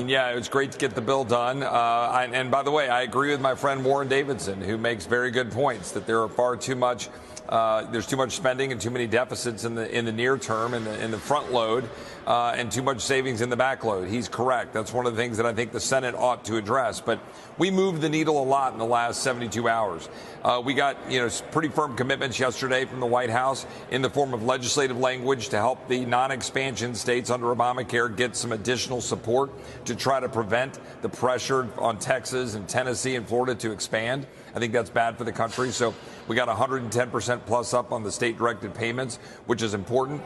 And yeah, it was great to get the bill done. And by the way, I agree with my friend Warren Davidson, who makes very good points that there are far too much. There's too much spending and too many deficits in the near term, in the front load, and too much savings in the back load. He's correct. That's one of the things that I think the Senate ought to address. But we moved the needle a lot in the last 72 hours. We got pretty firm commitments yesterday from the White House in the form of legislative language to help the non-expansion states under Obamacare get some additional support to try to prevent the pressure on Texas and Tennessee and Florida to expand. I think that's bad for the country. So we got 110% plus up on the state-directed payments, which is important.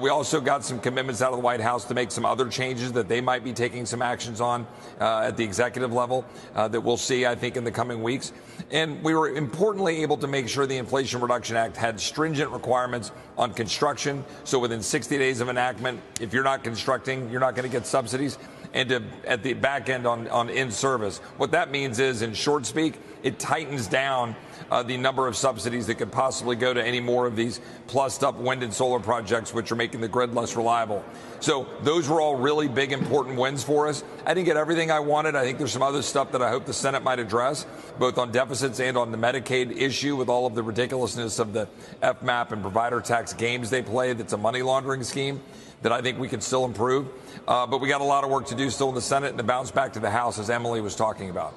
We also got some commitments out of the White House to make some other changes that they might be taking some actions on at the executive level that we'll see, I think, in the coming weeks. And we were importantly able to make sure the Inflation Reduction Act had stringent requirements on construction. So within 60 days of enactment, if you're not constructing, you're not going to get subsidies. And at the back end on in-service. What that means is, in short speak, it tightens down the number of subsidies that could possibly go to any more of these plussed up wind and solar projects, which are making the grid less reliable. So those were all really big, important wins for us. I didn't get everything I wanted. I think there's some other stuff that I hope the Senate might address, both on deficits and on the Medicaid issue with all of the ridiculousness of the FMAP and provider tax games they play. That's a money laundering scheme that I think we can still improve. But we got a lot of work to do still in the Senate and to bounce back to the House, as Emily was talking about.